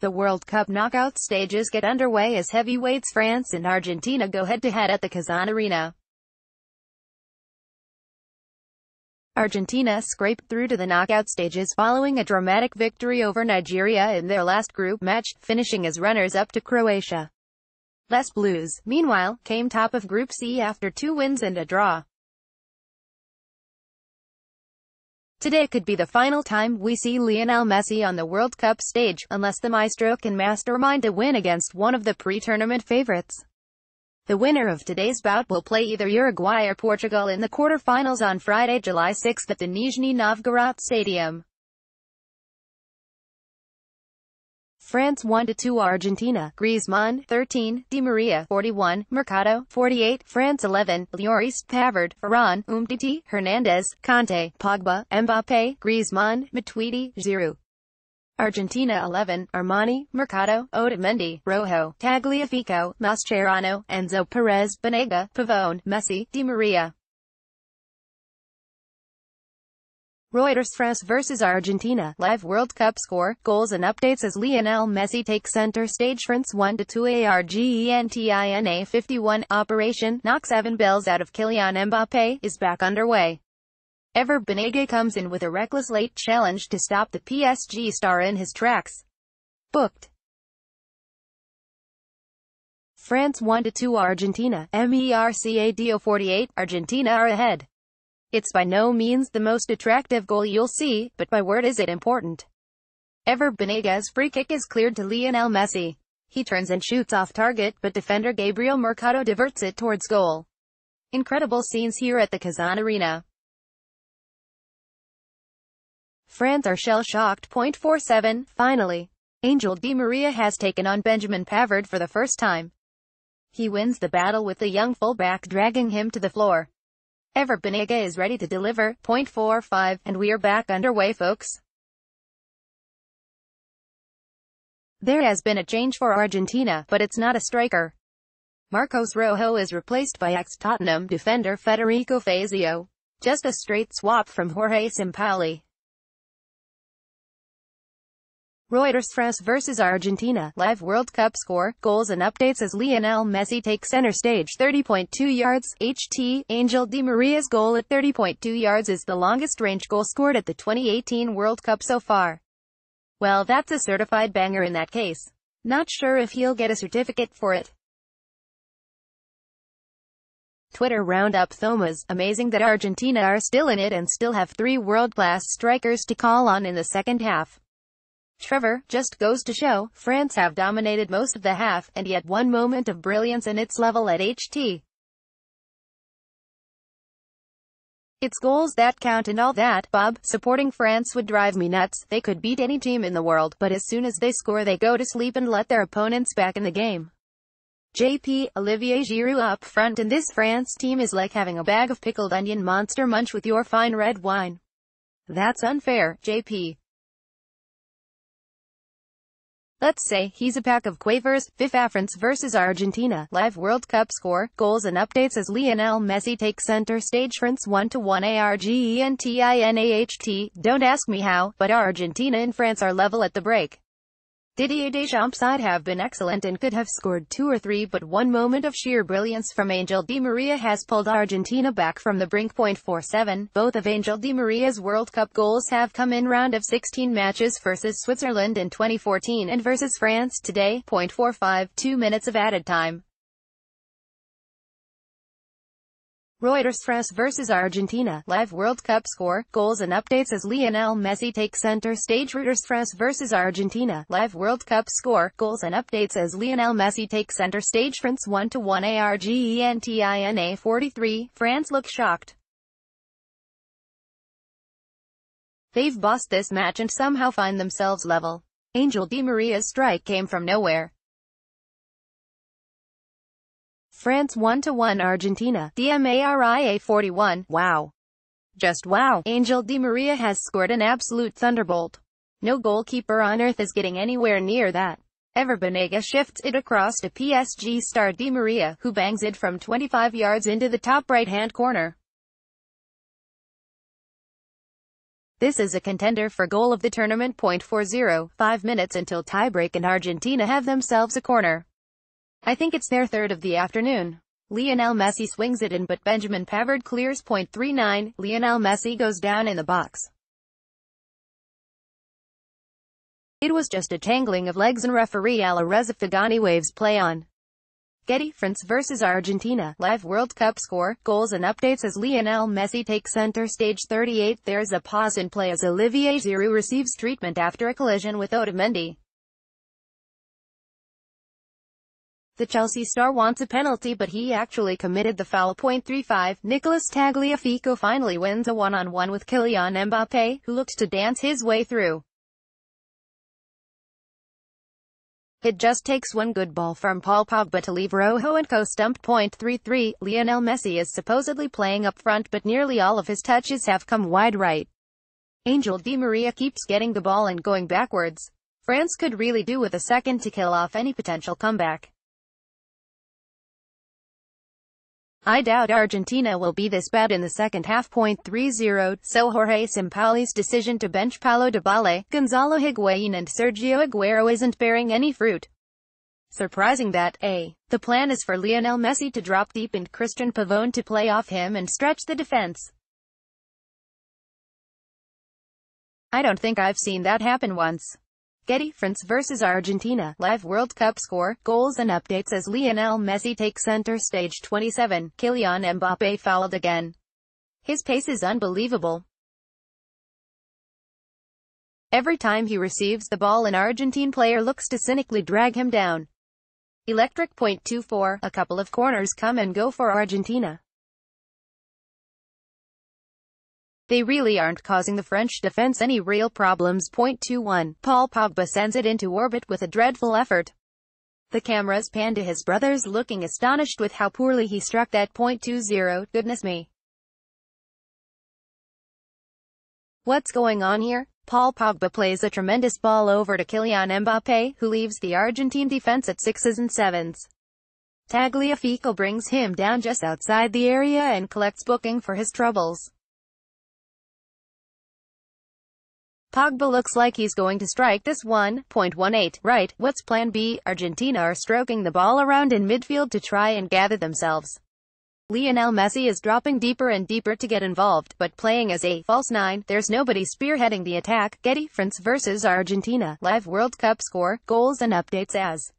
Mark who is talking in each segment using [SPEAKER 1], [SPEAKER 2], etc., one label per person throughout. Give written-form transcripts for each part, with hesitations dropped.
[SPEAKER 1] The World Cup knockout stages get underway as heavyweights France and Argentina go head-to-head at the Kazan Arena. Argentina scraped through to the knockout stages following a dramatic victory over Nigeria in their last group match, finishing as runners-up to Croatia. Les Blues, meanwhile, came top of Group C after 2 wins and a draw. Today could be the final time we see Lionel Messi on the World Cup stage, unless the maestro can mastermind a win against one of the pre-tournament favorites. The winner of today's bout will play either Uruguay or Portugal in the quarter-finals on Friday, July 6 at the Nizhny Novgorod Stadium. France 1-2 Argentina, Griezmann, 13, Di Maria, 41, Mercado, 48, France 11, Lloris, Pavard, Varane, Umtiti, Hernandez, Kanté, Pogba, Mbappé, Griezmann, Matuidi, Giroud. Argentina 11, Armani, Mercado, Otamendi, Rojo, Tagliafico, Mascherano, Enzo Perez, Banega, Pavone, Messi, Di Maria. Reuters France vs Argentina, live World Cup score, goals and updates as Lionel Messi takes center stage. France 1-2 Argentina 51, Operation Knock 7 bells out of Kylian Mbappé, is back underway. Ever Banega comes in with a reckless late challenge to stop the PSG star in his tracks. Booked. France 1-2 Argentina, Mercado 48, Argentina are ahead. It's by no means the most attractive goal you'll see, but by word is it important. Ever Banega's free kick is cleared to Lionel Messi. He turns and shoots off target, but defender Gabriel Mercado diverts it towards goal. Incredible scenes here at the Kazan Arena. France are shell-shocked. 47, finally. Angel Di Maria has taken on Benjamin Pavard for the first time. He wins the battle with the young fullback dragging him to the floor. Ever Banega is ready to deliver. 45, and we are back underway, folks. There has been a change for Argentina, but it's not a striker. Marcos Rojo is replaced by ex-Tottenham defender Federico Fazio. Just a straight swap from Jorge Sampaoli. Reuters France vs Argentina, live World Cup score, goals and updates as Lionel Messi takes center stage. 30.2 yards, HT, Angel Di Maria's goal at 30.2 yards is the longest range goal scored at the 2018 World Cup so far. Well, that's a certified banger in that case. Not sure if he'll get a certificate for it. Twitter roundup Thomas, amazing that Argentina are still in it and still have 3 world-class strikers to call on in the second half. Trevor, just goes to show, France have dominated most of the half, and yet one moment of brilliance and it's level at HT. It's goals that count and all that, Bob. Supporting France would drive me nuts. They could beat any team in the world, but as soon as they score they go to sleep and let their opponents back in the game. JP, Olivier Giroud up front, and this France team is like having a bag of pickled onion monster munch with your fine red wine. That's unfair, JP. Let's say he's a pack of quavers. FIFA France vs Argentina, live World Cup score, goals and updates as Lionel Messi takes center stage. France 1-1 Argentina. Don't ask me how, but Argentina and France are level at the break. Didier Deschamps' side have been excellent and could have scored 2 or 3, but one moment of sheer brilliance from Angel Di Maria has pulled Argentina back from the brink. 47, both of Angel Di Maria's World Cup goals have come in round of 16 matches versus Switzerland in 2014 and versus France today. 45, 2 minutes of added time. Reuters France vs Argentina, live World Cup score, goals and updates as Lionel Messi takes center stage. Reuters France vs Argentina, live World Cup score, goals and updates as Lionel Messi takes center stage. France 1-1 Argentina 43, France look shocked. They've bossed this match and somehow find themselves level. Angel Di Maria's strike came from nowhere. France 1-1 Argentina, DMARIA 41, wow. Just wow, Angel Di Maria has scored an absolute thunderbolt. No goalkeeper on earth is getting anywhere near that. Ever Banega shifts it across to PSG star Di Maria, who bangs it from 25 yards into the top right-hand corner. This is a contender for goal of the tournament. 40, 5 minutes until tiebreak and Argentina have themselves a corner. I think it's their third of the afternoon. Lionel Messi swings it in but Benjamin Pavard clears. 39, Lionel Messi goes down in the box. It was just a tangling of legs and referee Alireza Fagani waves play on. Getty, France vs Argentina, live World Cup score, goals and updates as Lionel Messi takes center stage. 38, there's a pause in play as Olivier Giroud receives treatment after a collision with Otamendi. The Chelsea star wants a penalty but he actually committed the foul. 35, Nicolas Tagliafico finally wins a one-on-one with Kylian Mbappé, who looked to dance his way through. It just takes one good ball from Paul Pogba to leave Rojo and co stumped. 33, Lionel Messi is supposedly playing up front but nearly all of his touches have come wide right. Angel Di Maria keeps getting the ball and going backwards. France could really do with a second to kill off any potential comeback. I doubt Argentina will be this bad in the second half. 30, so Jorge Sampaoli's decision to bench Paulo Dybala, Gonzalo Higuain and Sergio Aguero isn't bearing any fruit. Surprising that, the plan is for Lionel Messi to drop deep and Christian Pavone to play off him and stretch the defense. I don't think I've seen that happen once. Getty, France vs Argentina, live World Cup score, goals and updates as Lionel Messi takes center stage. 27, Kylian Mbappé fouled again. His pace is unbelievable. Every time he receives the ball an Argentine player looks to cynically drag him down. Electric. 24, a couple of corners come and go for Argentina. They really aren't causing the French defense any real problems. 21, Paul Pogba sends it into orbit with a dreadful effort. The cameras pan to his brothers looking astonished with how poorly he struck that. 20, goodness me. What's going on here? Paul Pogba plays a tremendous ball over to Kylian Mbappé, who leaves the Argentine defense at 6s and 7s. Tagliafico brings him down just outside the area and collects booking for his troubles. Pogba looks like he's going to strike this one. 18, right, what's plan B? Argentina are stroking the ball around in midfield to try and gather themselves. Lionel Messi is dropping deeper and deeper to get involved, but playing as a false nine, there's nobody spearheading the attack. Getty, France vs Argentina, live World Cup score, goals and updates as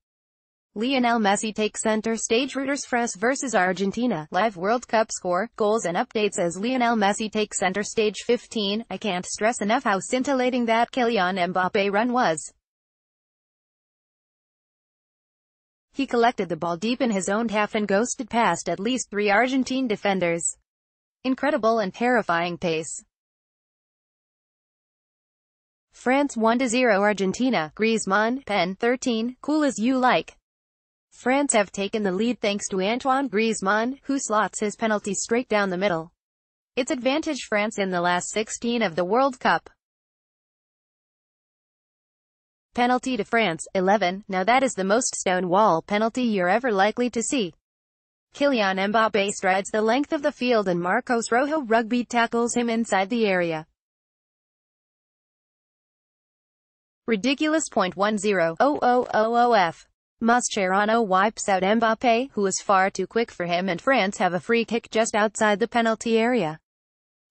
[SPEAKER 1] Lionel Messi takes center stage. Reuters. France vs Argentina, live World Cup score, goals and updates as Lionel Messi takes center stage. 15, I can't stress enough how scintillating that Kylian Mbappé run was. He collected the ball deep in his own half and ghosted past at least 3 Argentine defenders. Incredible and terrifying pace. France 1-0 Argentina, Griezmann, pen. 13, cool as you like. France have taken the lead thanks to Antoine Griezmann, who slots his penalty straight down the middle. It's advantage France in the last 16 of the World Cup. Penalty to France, 11, now that is the most stonewall penalty you're ever likely to see. Kylian Mbappé strides the length of the field and Marcos Rojo rugby tackles him inside the area. Ridiculous. 10, OOOOF. Mascherano wipes out Mbappé, who is far too quick for him and France have a free kick just outside the penalty area.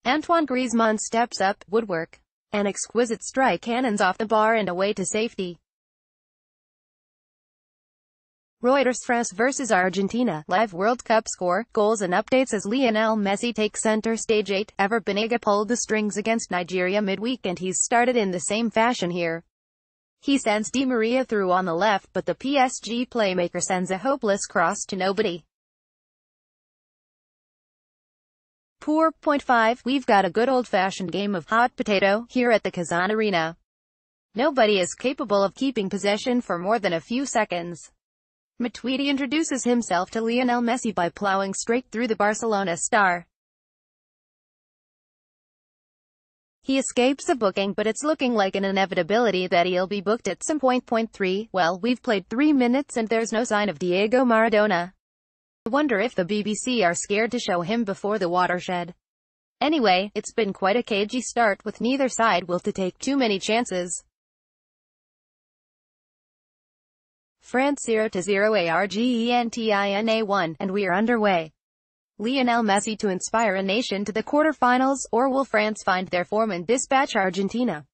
[SPEAKER 1] Antoine Griezmann steps up, woodwork. An exquisite strike cannons off the bar and away to safety. Reuters. France vs Argentina, live World Cup score, goals and updates as Lionel Messi takes center stage. 8, Ever Banega pulled the strings against Nigeria midweek and he's started in the same fashion here. He sends Di Maria through on the left but the PSG playmaker sends a hopeless cross to nobody. Poor. 5, we've got a good old-fashioned game of hot potato here at the Kazan Arena. Nobody is capable of keeping possession for more than a few seconds. Matuidi introduces himself to Lionel Messi by plowing straight through the Barcelona star. He escapes a booking but it's looking like an inevitability that he'll be booked at some point. 3, well, we've played 3 minutes and there's no sign of Diego Maradona. I wonder if the BBC are scared to show him before the watershed. Anyway, it's been quite a cagey start with neither side will to take too many chances. France 0-0 Argentina 1, and we're underway. Lionel Messi to inspire a nation to the quarterfinals, or will France find their form and dispatch Argentina?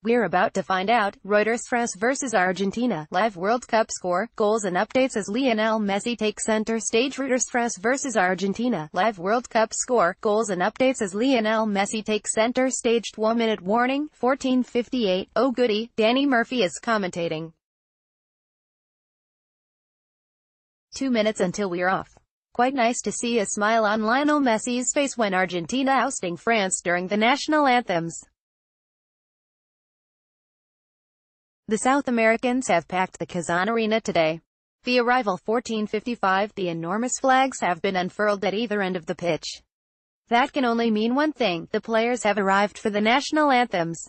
[SPEAKER 1] We're about to find out. Reuters. France vs Argentina, live World Cup score, goals and updates as Lionel Messi takes center stage. Reuters. France vs Argentina, live World Cup score, goals and updates as Lionel Messi takes center stage. 1-minute warning, 14:58, oh goody, Danny Murphy is commentating. 2 minutes until we're off. Quite nice to see a smile on Lionel Messi's face when Argentina ousting France during the national anthems. The South Americans have packed the Kazan Arena today. The arrival 14:55. The enormous flags have been unfurled at either end of the pitch. That can only mean one thing: the players have arrived for the national anthems.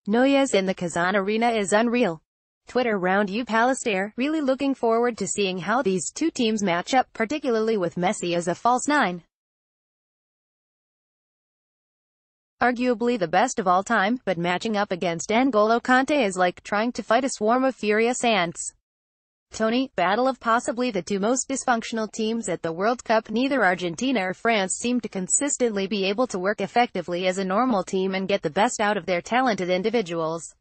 [SPEAKER 1] Noise in the Kazan Arena is unreal. Twitter round you Palestine, really looking forward to seeing how these two teams match up, particularly with Messi as a false nine. Arguably the best of all time, but matching up against N'Golo Kante is like trying to fight a swarm of furious ants. Tony, battle of possibly the two most dysfunctional teams at the World Cup. Neither Argentina or France seem to consistently be able to work effectively as a normal team and get the best out of their talented individuals.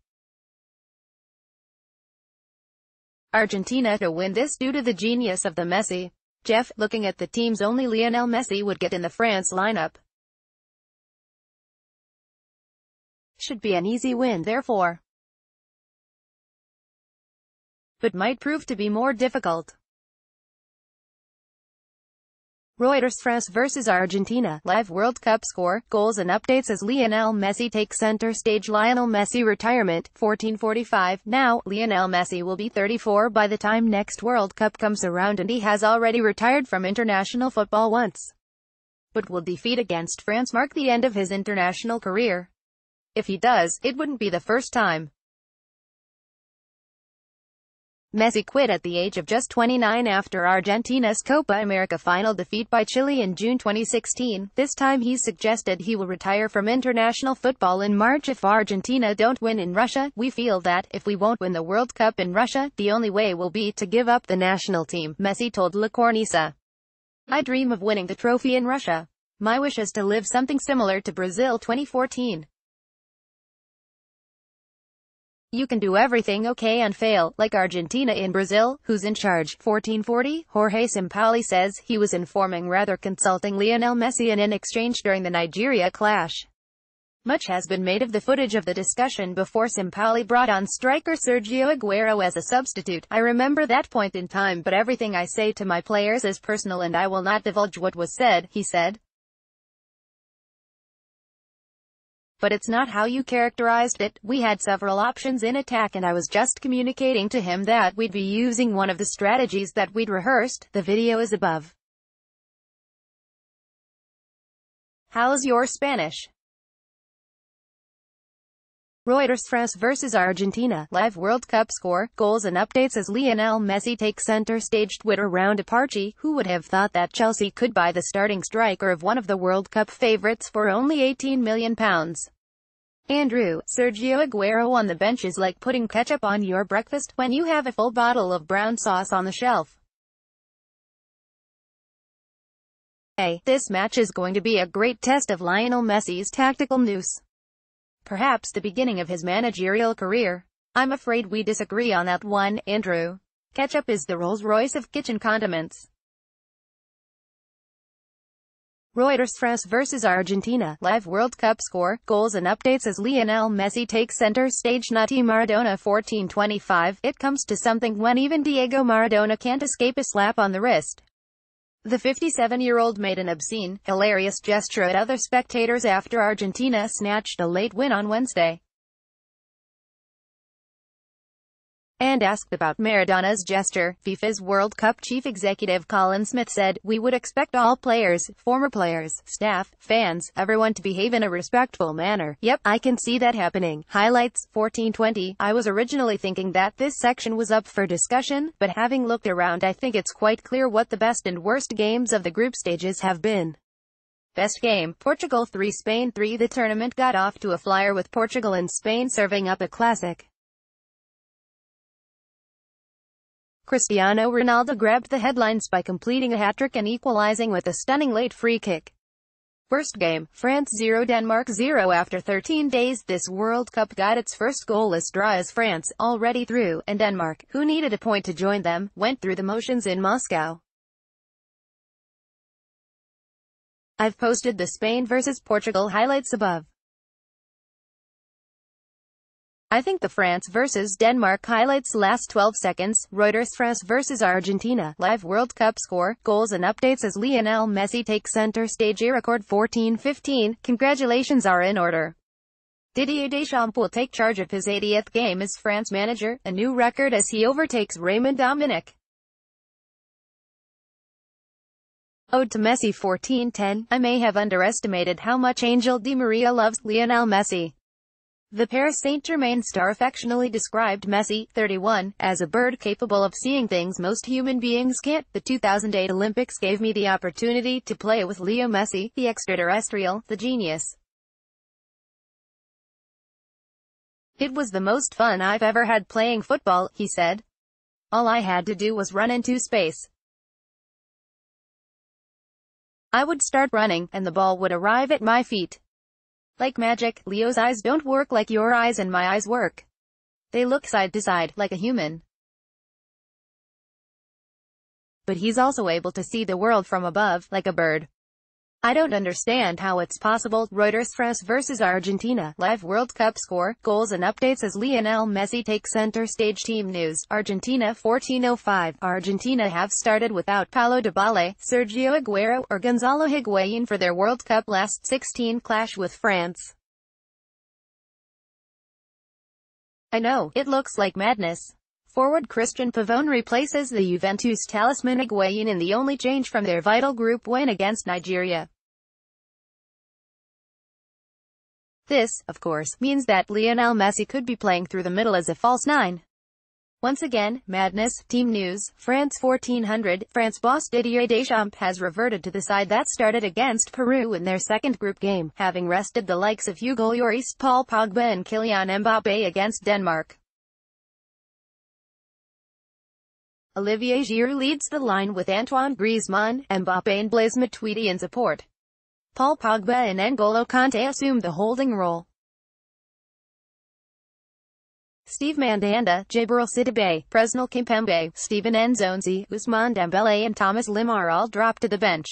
[SPEAKER 1] Argentina to win this due to the genius of the Messi. Jeff, looking at the teams only Lionel Messi would get in the France lineup. Should be an easy win therefore, but might prove to be more difficult. Reuters. France vs Argentina, live World Cup score, goals and updates as Lionel Messi takes center stage. Lionel Messi retirement, 14:45. Now, Lionel Messi will be 34 by the time next World Cup comes around, and he has already retired from international football once. But will defeat against France mark the end of his international career? If he does, it wouldn't be the first time. Messi quit at the age of just 29 after Argentina's Copa America final defeat by Chile in June 2016. This time he suggested he will retire from international football in March if Argentina don't win in Russia. We feel that, if we won't win the World Cup in Russia, the only way will be to give up the national team, Messi told La Cornisa. I dream of winning the trophy in Russia. My wish is to live something similar to Brazil 2014. You can do everything okay and fail, like Argentina in Brazil, who's in charge. 14:40, Jorge Sampaoli says he was informing rather consulting Lionel Messi in an exchange during the Nigeria clash. Much has been made of the footage of the discussion before Sampaoli brought on striker Sergio Aguero as a substitute. I remember that point in time, but everything I say to my players is personal and I will not divulge what was said, he said. But it's not how you characterized it. We had several options in attack and I was just communicating to him that we'd be using one of the strategies that we'd rehearsed. The video is above. How's your Spanish? Reuters. France vs Argentina, live World Cup score, goals and updates as Lionel Messi takes center stage. Twitter round Aparchi, who would have thought that Chelsea could buy the starting striker of one of the World Cup favourites for only £18 million? Andrew, Sergio Aguero on the bench is like putting ketchup on your breakfast when you have a full bottle of brown sauce on the shelf. Hey, this match is going to be a great test of Lionel Messi's tactical nous. Perhaps the beginning of his managerial career. I'm afraid we disagree on that one, Andrew. Ketchup is the Rolls-Royce of kitchen condiments. Reuters. France vs Argentina, live World Cup score, goals and updates as Lionel Messi takes center stage. Nutty Maradona 14:25. It comes to something when even Diego Maradona can't escape a slap on the wrist. The 57-year-old made an obscene, hilarious gesture at other spectators after Argentina snatched a late win on Wednesday. And asked about Maradona's gesture, FIFA's World Cup chief executive Colin Smith said, "We would expect all players, former players, staff, fans, everyone to behave in a respectful manner. Yep, I can see that happening." Highlights, 14:20. I was originally thinking that this section was up for discussion, but having looked around I think it's quite clear what the best and worst games of the group stages have been. Best game, Portugal 3 Spain 3. The tournament got off to a flyer with Portugal and Spain serving up a classic. Cristiano Ronaldo grabbed the headlines by completing a hat-trick and equalizing with a stunning late free kick. Worst game, France 0 Denmark 0. After 13 days, this World Cup got its first goalless draw as France, already through, and Denmark, who needed a point to join them, went through the motions in Moscow. I've posted the Spain vs Portugal highlights above. I think the France vs Denmark highlights last 12 seconds. Reuters. France vs Argentina. Live World Cup score, goals and updates as Lionel Messi takes center stage. Record 14:15. Congratulations are in order. Didier Deschamps will take charge of his 80th game as France manager, a new record as he overtakes Raymond Domenech. Ode to Messi 14:10. I may have underestimated how much Angel Di Maria loves Lionel Messi. The Paris Saint-Germain star affectionately described Messi, 31, as a bird capable of seeing things most human beings can't. The 2008 Olympics gave me the opportunity to play with Leo Messi, the extraterrestrial, the genius. It was the most fun I've ever had playing football, he said. All I had to do was run into space. I would start running, and the ball would arrive at my feet. Like magic. Leo's eyes don't work like your eyes and my eyes work. They look side to side, like a human. But he's also able to see the world from above, like a bird. I don't understand how it's possible. Reuters. France vs Argentina. Live World Cup score, goals and updates as Lionel Messi takes center stage. Team news. Argentina 14:05. Argentina have started without Paulo Dybala, Sergio Aguero, or Gonzalo Higuain for their World Cup last 16 clash with France. I know, it looks like madness. Forward Christian Pavone replaces the Juventus talisman Higuain in the only change from their vital group win against Nigeria. This, of course, means that Lionel Messi could be playing through the middle as a false nine. Once again, madness. Team news. France 1400. France boss Didier Deschamps has reverted to the side that started against Peru in their second group game, having rested the likes of Hugo Lloris, Paul Pogba and Kylian Mbappé against Denmark. Olivier Giroud leads the line with Antoine Griezmann, Mbappé and Blaise Matuidi in support. Paul Pogba and N'Golo Kanté assumed the holding role. Steve Mandanda, Djibril Sidibe, Presnel Kimpembe, Steven Nzonzi, Ousmane Dembélé and Thomas Lemar all dropped to the bench.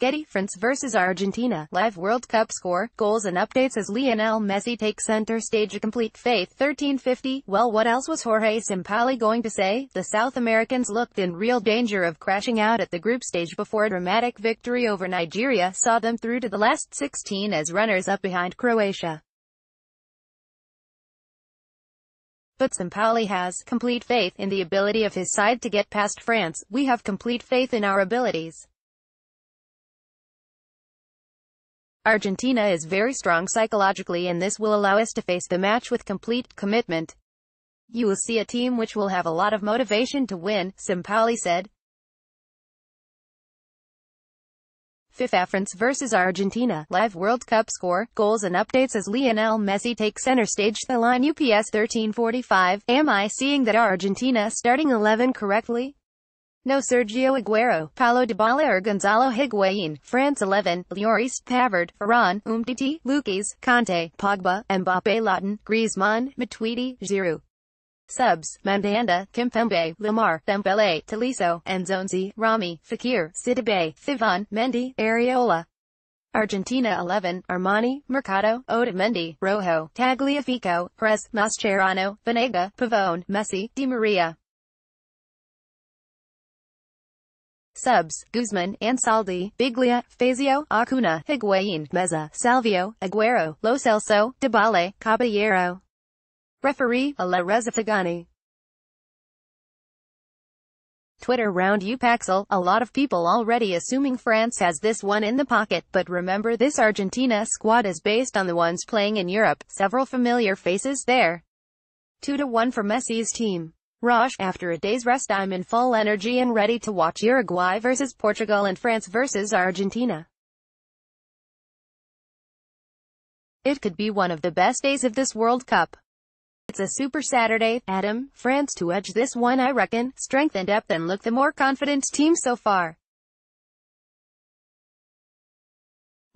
[SPEAKER 1] Getty. France vs Argentina. Live World Cup score, goals and updates as Lionel Messi takes center stage. A complete faith. 13:50. Well, what else was Jorge Sampaoli going to say? The South Americans looked in real danger of crashing out at the group stage before a dramatic victory over Nigeria saw them through to the last 16 as runners-up behind Croatia. But Sampaoli has complete faith in the ability of his side to get past France. We have complete faith in our abilities. Argentina is very strong psychologically and this will allow us to face the match with complete commitment. You will see a team which will have a lot of motivation to win, Sampaoli said. FIFA. France vs Argentina. Live World Cup score, goals and updates as Lionel Messi takes center stage. The line UPS 13:45. Am I seeing that Argentina starting 11 correctly? No Sergio Aguero, Paulo Dybala or Gonzalo Higuain. France 11, Lloris, Pavard, Varane, Umtiti, Lucas, Kanté, Pogba, Mbappé, Lawton, Griezmann, Matuidi, Giroud. Subs, Mandanda, Kimpembe, Lemar, Dembélé, Tolisso, Nzonzi, Rami, Fekir, Sidibe, Thiago, Mendy, Areola. Argentina 11, Armani, Mercado, Otamendi, Rojo, Tagliafico, Perez, Mascherano, Banega, Pavone, Messi, Di Maria. Subs, Guzman, Ansaldi, Biglia, Fazio, Acuna, Higuain, Meza, Salvio, Aguero, Lo Celso, Dybala, Caballero. Referee, Ala Reza Fagani. Twitter round Upaxel, a lot of people already assuming France has this one in the pocket, but remember this Argentina squad is based on the ones playing in Europe, several familiar faces there. 2-1 for Messi's team. Roche, after a day's rest I'm in full energy and ready to watch Uruguay versus Portugal and France versus Argentina. It could be one of the best days of this World Cup. It's a super Saturday, Adam. France to edge this one I reckon. Strength and depth and look the more confident team so far.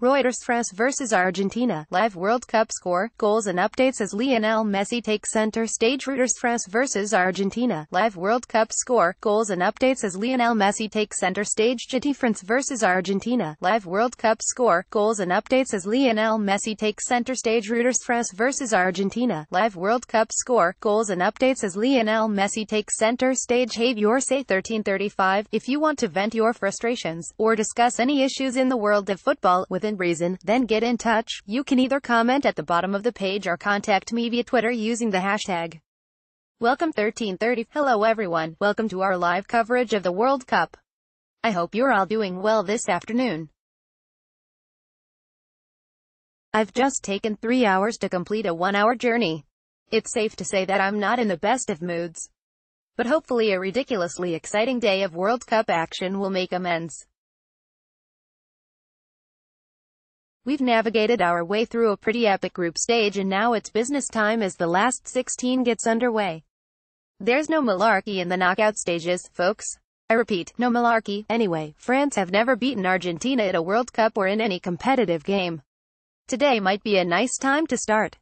[SPEAKER 1] Reuters. France versus Argentina. Live World Cup score, goals and updates as Lionel Messi takes center stage. Reuters. France versus Argentina. Live World Cup score, goals and updates as Lionel Messi takes center stage. France versus Argentina. Live World Cup score, goals and updates as Lionel Messi takes center stage. Reuters. France versus Argentina. Live World Cup score, goals and updates as Lionel Messi takes center stage. Have your say 1335. If you want to vent your frustrations, or discuss any issues in the world of football, within reason, then get in touch. You can either comment at the bottom of the page or contact me via Twitter using the hashtag Welcome 1330. Hello everyone, welcome to our live coverage of the World Cup. I hope you're all doing well this afternoon. I've just taken 3 hours to complete a 1-hour journey. It's safe to say that I'm not in the best of moods. But hopefully a ridiculously exciting day of World Cup action will make amends. We've navigated our way through a pretty epic group stage and now it's business time as the last 16 gets underway. There's no malarkey in the knockout stages, folks. I repeat, no malarkey. Anyway, France have never beaten Argentina at a World Cup or in any competitive game. Today might be a nice time to start.